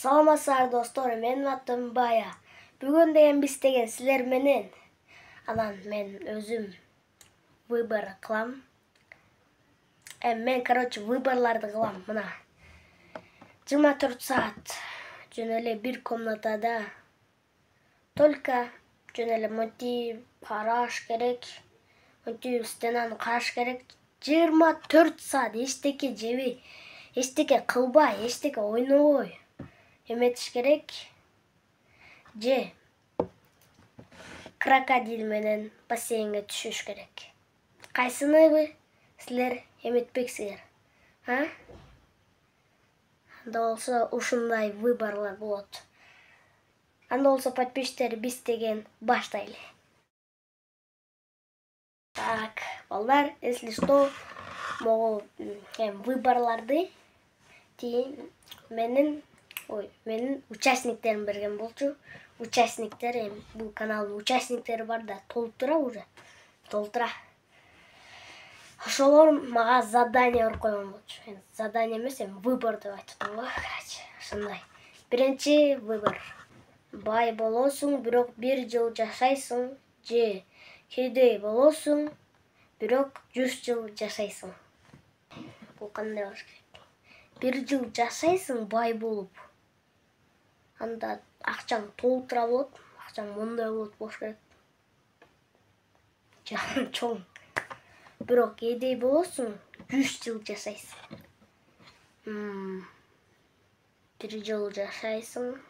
Саламатсыздар достор, менин атым Бая. Бүгүн деген биз деген силер менен анан мен өзүм выбор кылам. Мен выборларды кылам. Мына 24 саат жөн эле бир комнатада только жөн эле монтип караш керек. Монтип стенаны караш керек. 24 саат эчтеке жебей, эчтеке кылбай, эчтеке ойнобой эметиш керек. Же крокодил менен бассейнге түшүш керек. Кайсыны силер эметпексиздер? Анда болсо ушундай выборлор болот. Анда болсо подписчиктер, биз деген баштайлы. Так, балдар, если что, могу выборларды менин участниктерим берген болчу. Участниктер, бул каналдын участниктери бар да, толуптура уже. Толтура. Ошолор мага задание берип койгон болчу. Задание эмес, выбор деп айтып атам го. Ошондой. Биринчи выбор. Бай болосуң, бирок 1 жыл жашайсың, же кедей болосуң, бирок 100 жыл жашайсың. Бул кандай болуш керек? 1 жыл жашайсың бай болуп. Анда акчаң толтура болот, акчаң мондай болуш керек. Чоң. Бирок кедей болосуң, 100 жыл жашайсың. 1 жыл жашайсың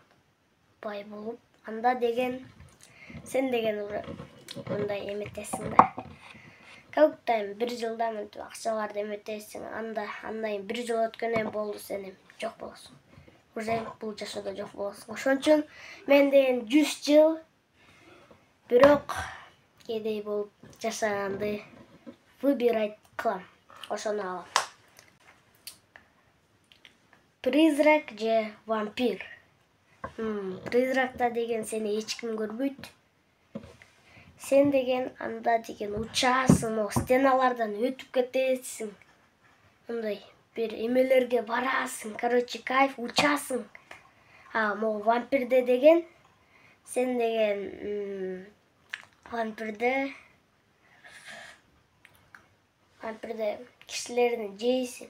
бай болуп, анда деген сен деген уже мындай эметесиң да. Как будто 1 жылда мынтип акчаларды эметесиң, андан 1 жыл өткөндөн болду, сен жок болосуң. Уже бул жашоодо жок болосуң. Ошон үчүн мен деген 100 жыл бирок кедей болуп жашаганды выбирать кылам. Ошону алам. Призрак же вампир? Призракта деген сени эч ким көрбөйт. Сен деген анда деген учасың, стеналардан өтүп кетесиң. Мындай бир эмелерге барасың, кайф, учасың. Могу вампирде деген сен деген вампирде кишилерди жейсиң.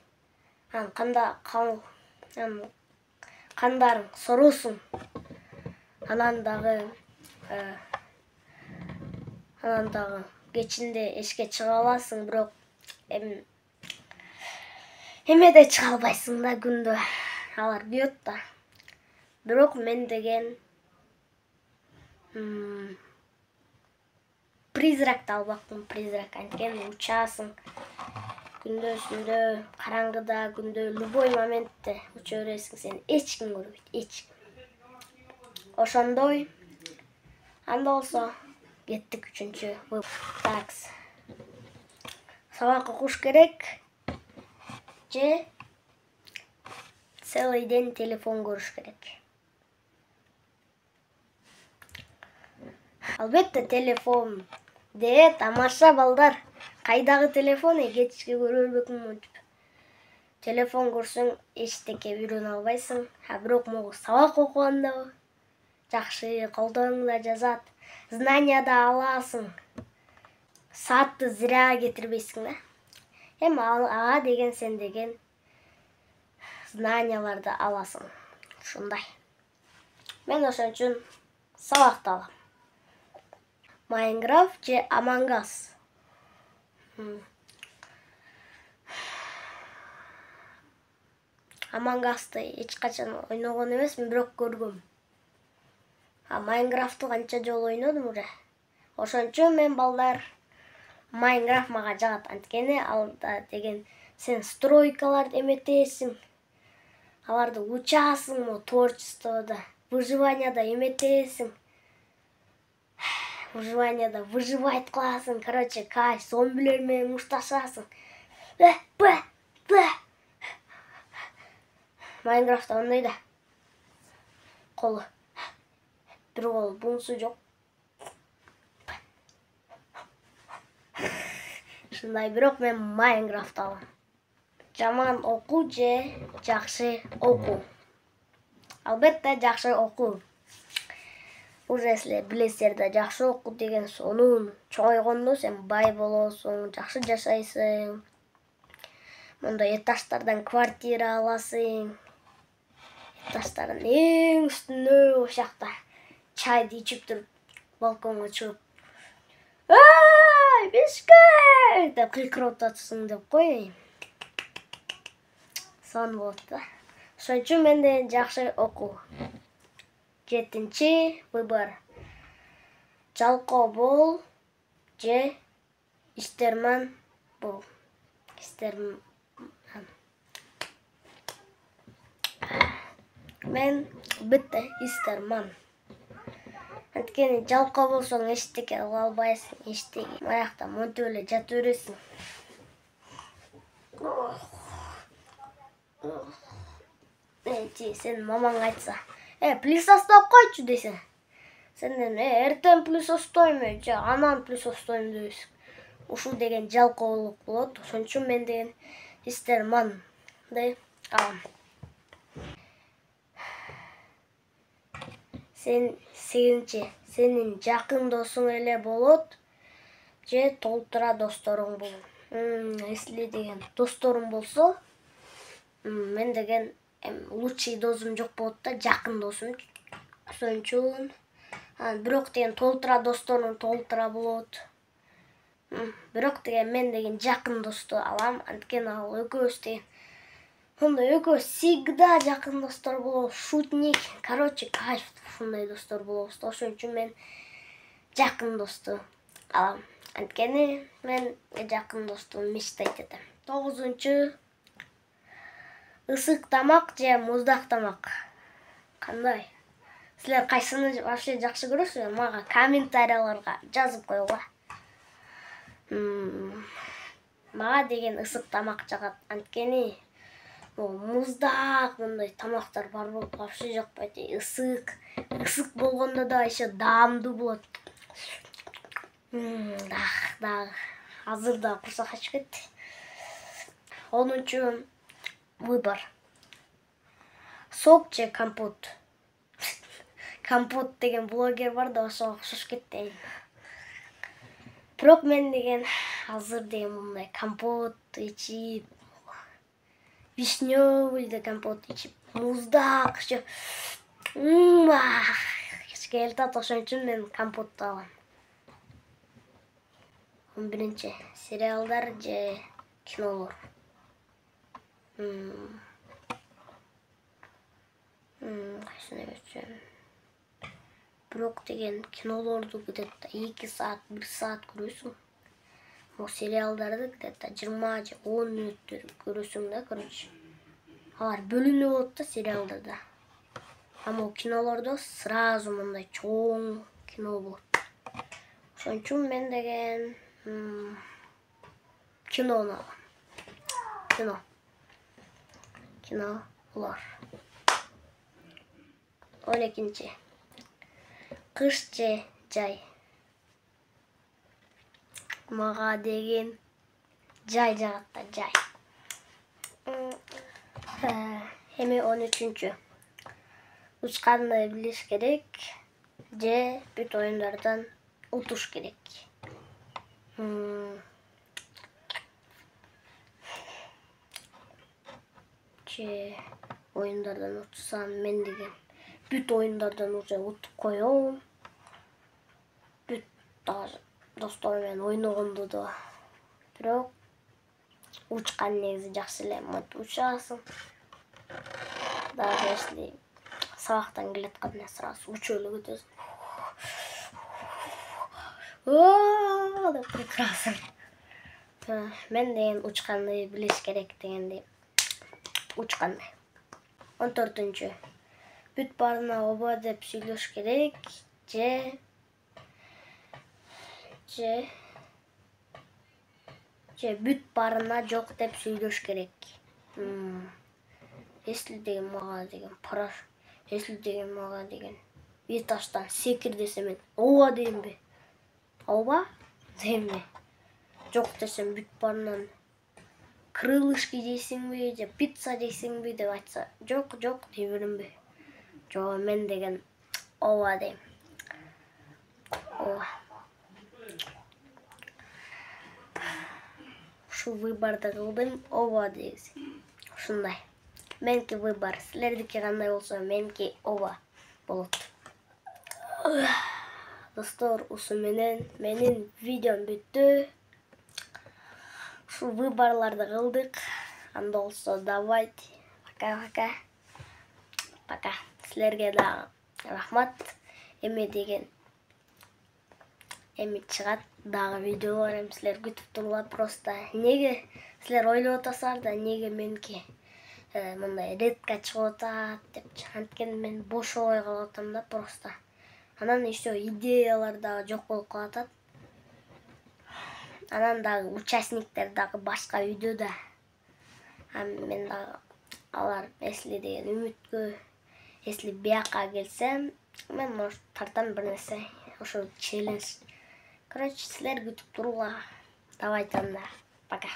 Кандарың сороосуң. Анан дагы кечинде эшикке чыга аласың, бирок эмеде чыга албайсың да, күндө. Алар күйөт да. Бирок мен деген призракты албакмын. Призрак анткени учасың. Күндөсүндө, караңгыда, күндө любой моментте уча бересиң, сени эч ким көрбөйт, эч ким. Ошондой. Анда болсо кеттик 3-чү. Такс. Сабак окуш керек же целый день телефон көрүш керек? Албетте телефон. Тамаша балдар. Кайдагы телефон? Кечке көрө бербекмин. Телефон көрсөң эчтеке үйрөнө албайсың. Бирок могу сабак окуганда жакшы, колдонуңда жазат. Знания да аласың. Саатты зря кетирбейсиң да. Ага деген сен деген знанияларды аласың. Ушундай. Мен ошон үчүн сабакты алам. Майнкрафт же Among Us? Among Us'ты эч качан ойногон эмесмин, бирок көргөм. Майнкрафтты канча жолу ойнодум уже. Ошон үчүн мен балдар Майнкрафт мага жагат. Анткени алда деген сен стройкаларды эметесиң. Аларды учасың, творчествода, выживанияда эметесиң. Выживанияда выживать кыласың. Кайф, зомбилер менен мушташасың. Майнкрафтта андай да. Колу. Бир кол бунсу жок. Ушундай, бирок мен Майнкрафт алам. Жаман окуу же жакшы окуу? Албетте жакшы окуу. Уже силер билесиздер да, жакшы окуу деген сонун чоңойгондо сен бай болосуң, жакшы жашайсың. Мындай этаждардан квартира аласың. Этаждардын эң үстүнө ошол жакта чайды ичип туруп, балконго чыгып, "Ай, Бишкек!" деп кыйкырып атасың деп коеюн. Сон болот да. Ошон үчүн менде жакшы окуу. 7-чи выбор. Жалкоо бол же иштерман бол. Мен битте иштерман. Анткени жалкоо болсоң эчтеке кыла албайсың, эчтеке. Аякта монтип эле жата бересиң. Сен мамаң айтса, плюс астап койчу десең. Сенден эртең плюс остойм, же анан плюс остойм дейсиң. Ушул деген жалкоолук болот. Ошон үчүн мен деген иштерманды алам. Сегизинчи, сенин жакын досуң эле болот же толтура досторуң болот. Если деген досторуң болсо, мен деген лучший досум жок болот да, жакын досум. Ошон үчүн бирок деген толтура досторуң толтура болот. Бирок деген мен деген жакын досту алам, анткени ал экөөбүз деген мындай экөөбүз всегда жакын достор болобуз. Шутник, короче, кайф ушундай достор болобуз. Ошон үчүн мен жакын досту алам. Анткени мен жакын досту мечтать этем. 9-чу, ысык тамак же муздак тамак? Кандай? Силер кайсыны вообще жакшы көрөсүздөр? Мага комментарияларга жазып койгула. Мага деген ысык тамак жагат. Анткени муздак мындай тамактар бар болуп вообще жакпайт. Ысык болгондо да еще даамдуу болот. Азыр да курсак ачып кетти. 10-чу выбор. Сок же компот? Компот деген блогер бар да, ошого окшош кетти. Бирок мен деген азыр деген мындай компот ичип, вишневый да компот ичип, муздак еще келип атат. Ошон үчүн мен компотту алам. 11-чи, сериалдар же кинолор? Кайсыны көрсөм? Бирок деген кинолорду где-то 2 саат, 1 саат көрөсүң. Сериалдарды где-то 20 же 10 мүнөттөр көрөсүң да, короче. Алар бөлүнүп болот да сериалдарда. Ама кинолордо сразу мындай чоң кино болот. Ошон үчүн мен деген кинону алам. Кинолор. 12-чи. Кыш же жай? Мага деген жай жагат да, жай. Эми 13-чү. Учканды билиш керек же бүт оюндардан утуш керек? Же оюндардан утсам, мен деген бүт оюндардан уже утуп коем. Бүт даже досторум менен ойногондо да. Бирок учкан негизи жакшы эле, учасың. Даже если сабактан келатканда сразу учуп эле кетесиң. Деп кыйкырасың. Мен деген учканды билиш керек дегенди. Учканды. 14-чү. Бүт баарына оба деп сүйлөш керек же бүт баарына жок деп сүйлөш керек? Если деген мага деген бир таштан секир десе, мен ооба деймби? Ооба деймби? Жок десем бүт баарынан крылышки жейсиңби же пицца жейсиңби деп айтса, жок дей беремби? жок мен деген ооба дейм. Ооба. Ушул выборду кылдым, ооба дегиз. Ушундай. Меники выбор. Силердики кандай болсо, меники ооба болот. Достор, усу менен менин видеом бүттү. Ушул выборларды кылдык. Анда болсо давайте. Пока. Пока. Силерге да рахмат. Эми чыгат дагы видеолор, эми силер күтүп туруңар. Просто неге силер ойлоп атасыңар да, неге меники мындай редко чыгып атат деп. Анткени мен бош ой калып атам да просто. Анан еще идеялар дагы жок болуп калат. Анан дагы участниктер дагы башка видеода. Мен дагы алар эсли деген үмүткө, если бияка келсем, мен может тартам бир нерсе. Ошо челлендж. Короче, силер күтүп туруңар. Давайте анда. Пока.